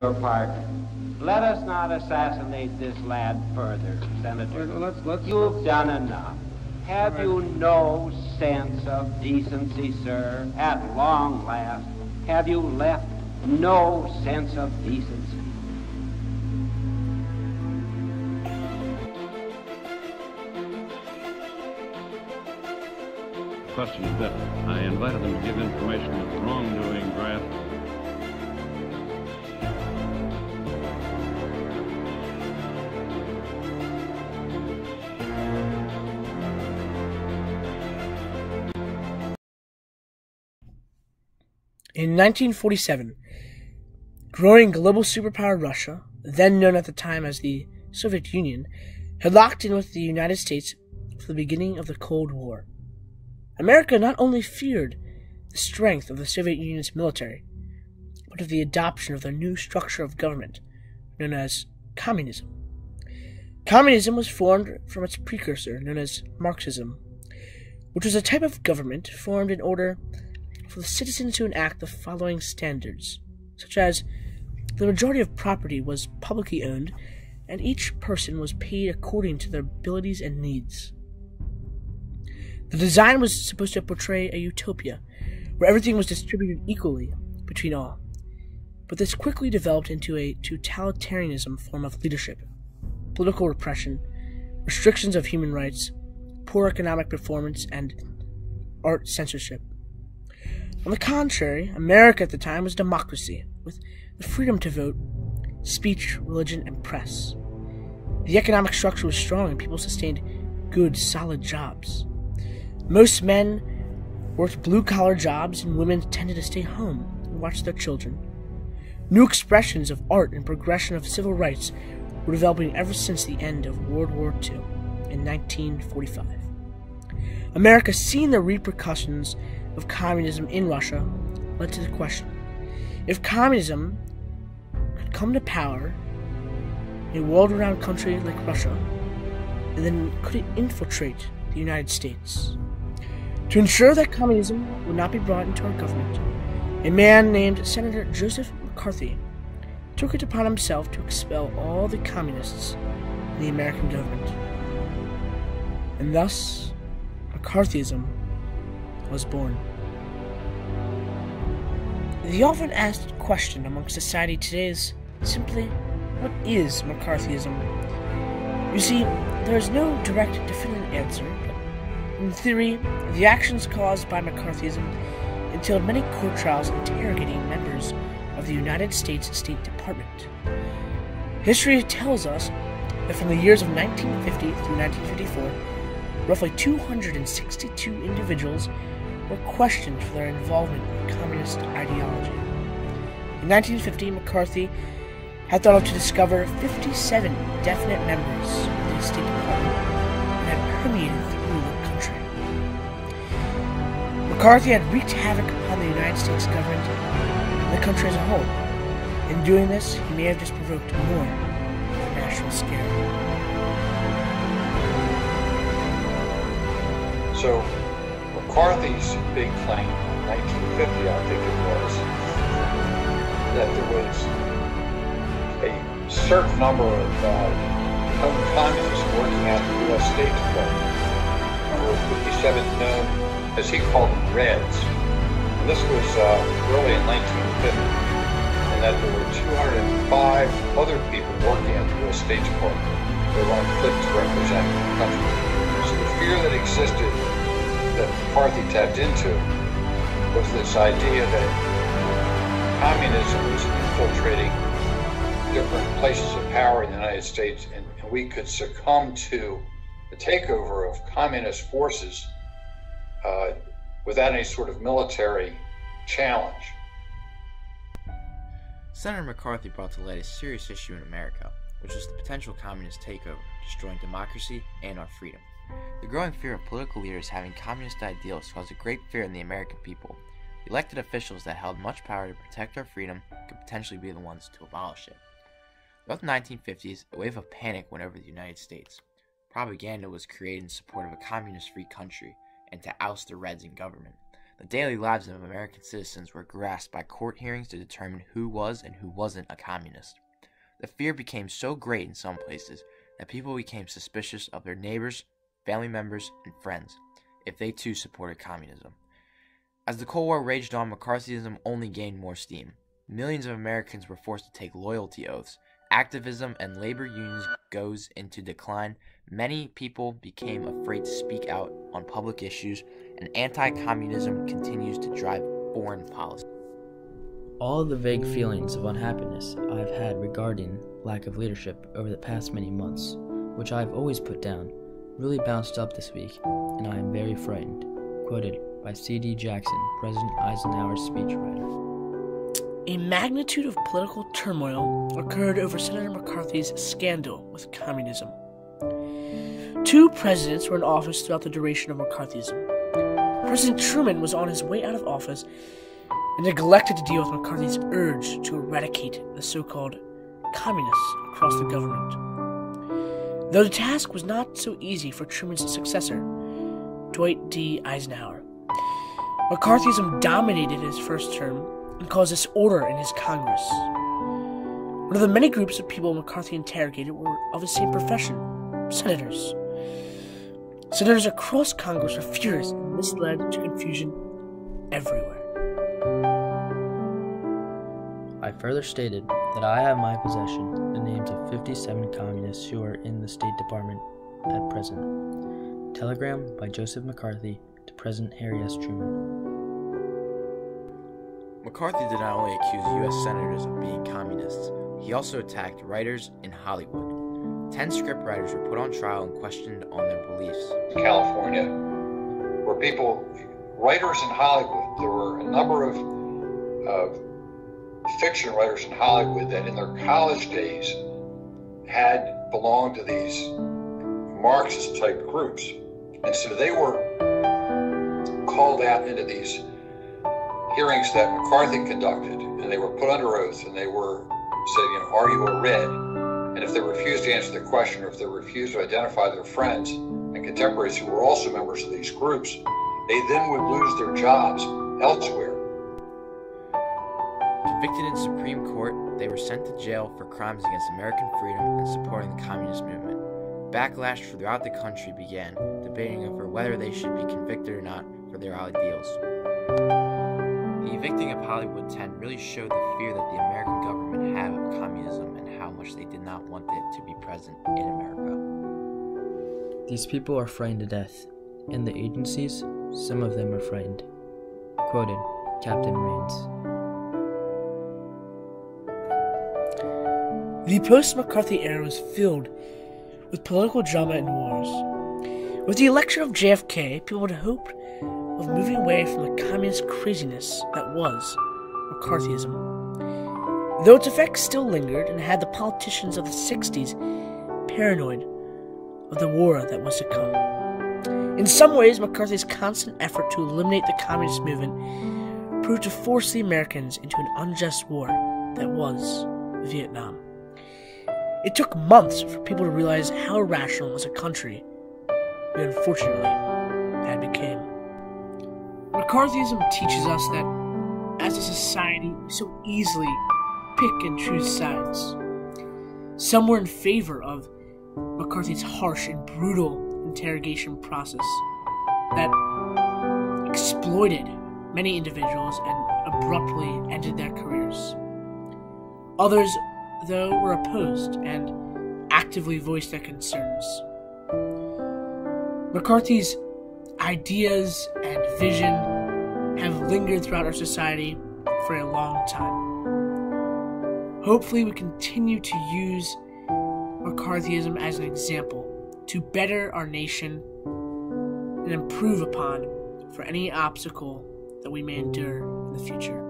Your pardon. Let us not assassinate this lad further, Senator. You've done enough. Have you no sense of decency, sir? At long last, have you left no sense of decency? Question is this. I invited them to give information of wrongdoing draft. In 1947, growing global superpower Russia, then known at the time as the Soviet Union, had locked in with the United States for the beginning of the Cold War. America not only feared the strength of the Soviet Union's military, but of the adoption of their new structure of government, known as communism. Communism was formed from its precursor, known as Marxism, which was a type of government formed in order for the citizens to enact the following standards, such as the majority of property was publicly owned, and each person was paid according to their abilities and needs. The design was supposed to portray a utopia, where everything was distributed equally between all, but this quickly developed into a totalitarianism form of leadership, political repression, restrictions of human rights, poor economic performance, and art censorship. On the contrary, America at the time was a democracy, with the freedom to vote, speech, religion, and press. The economic structure was strong and people sustained good, solid jobs. Most men worked blue-collar jobs and women tended to stay home and watch their children. New expressions of art and progression of civil rights were developing ever since the end of World War II in 1945. America, seeing the repercussions of communism in Russia, led to the question: if communism could come to power in a world-renowned country like Russia, and then could it infiltrate the United States? To ensure that communism would not be brought into our government, a man named Senator Joseph McCarthy took it upon himself to expel all the communists in the American government. And thus, McCarthyism was born. The often asked question among society today is simply, what is McCarthyism? You see, there is no direct, definitive answer, but in theory, the actions caused by McCarthyism entailed many court trials interrogating members of the United States State Department. History tells us that from the years of 1950 through 1954, roughly 262 individuals were questioned for their involvement in communist ideology. In 1950, McCarthy had thought to discover 57 definite members of the State Department that had permeated through the country. McCarthy had wreaked havoc upon the United States government and the country as a whole. In doing this, he may have just provoked more of a national scare. So, McCarthy's big claim in 1950, I think it was, that there was a certain number of communists working at the U.S. State Department. There were 57 known, as he called them, Reds. And this was early in 1950. And that there were 205 other people working at the U.S. State Department that were unfit to represent the country. So the fear that existed, that McCarthy tapped into, was this idea that communism was infiltrating different places of power in the United States, and we could succumb to the takeover of communist forces without any sort of military challenge. Senator McCarthy brought to light a serious issue in America, which was the potential communist takeover, destroying democracy and our freedom. The growing fear of political leaders having communist ideals caused a great fear in the American people. The elected officials that held much power to protect our freedom could potentially be the ones to abolish it. Throughout the 1950s, a wave of panic went over the United States. Propaganda was created in support of a communist-free country and to oust the Reds in government. the daily lives of American citizens were grasped by court hearings to determine who was and who wasn't a communist. The fear became so great in some places that people became suspicious of their neighbors, family members, and friends if they too supported communism. As the Cold War raged on, McCarthyism only gained more steam. Millions of Americans were forced to take loyalty oaths. Activism and labor unions goes into decline. Many people became afraid to speak out on public issues, and anti-communism continues to drive foreign policy. All the vague feelings of unhappiness I've had regarding lack of leadership over the past many months, which I've always put down, really bounced up this week, and I am very frightened. Quoted by C.D. Jackson, President Eisenhower's speechwriter. A magnitude of political turmoil occurred over Senator McCarthy's scandal with communism. 2 presidents were in office throughout the duration of McCarthyism. President Truman was on his way out of office and neglected to deal with McCarthy's urge to eradicate the so-called communists across the government. Though the task was not so easy for Truman's successor, Dwight D. Eisenhower. McCarthyism dominated his first term and caused disorder in his Congress. One of the many groups of people McCarthy interrogated were of his same profession, senators. Senators across Congress were furious, and this led to confusion everywhere. I further stated that I have in my possession the names of 57 communists who are in the State Department at present. Telegram by Joseph McCarthy to President Harry S. Truman. McCarthy did not only accuse U.S. senators of being communists, he also attacked writers in Hollywood. 10 scriptwriters were put on trial and questioned on their beliefs. California, where writers in Hollywood, there were a number of fiction writers in Hollywood that in their college days had belonged to these Marxist-type groups. And so they were called out into these hearings that McCarthy conducted, and they were put under oath, and they were said, are you a Red? And if they refused to answer the question, or if they refused to identify their friends and contemporaries who were also members of these groups, they then would lose their jobs elsewhere. Convicted in Supreme Court, they were sent to jail for crimes against American freedom and supporting the communist movement. Backlash throughout the country began, debating over whether they should be convicted or not for their ideals. The evicting of Hollywood 10 really showed the fear that the American government had of communism and how much they did not want it to be present in America. These people are frightened to death. In the agencies, some of them are frightened. Quoted, Captain Rains. The post-McCarthy era was filled with political drama and wars. With the election of JFK, people had hoped of moving away from the communist craziness that was McCarthyism. Though its effects still lingered and had the politicians of the 60s paranoid of the war that was to come. In some ways, McCarthy's constant effort to eliminate the communist movement proved to force the Americans into an unjust war that was Vietnam. It took months for people to realize how irrational as a country we unfortunately had became. McCarthyism teaches us that as a society we so easily pick and choose sides. Some were in favor of McCarthy's harsh and brutal interrogation process that exploited many individuals and abruptly ended their careers. Others, though, were opposed and actively voiced their concerns. McCarthy's ideas and vision have lingered throughout our society for a long time. Hopefully we continue to use McCarthyism as an example to better our nation and improve upon for any obstacle that we may endure in the future.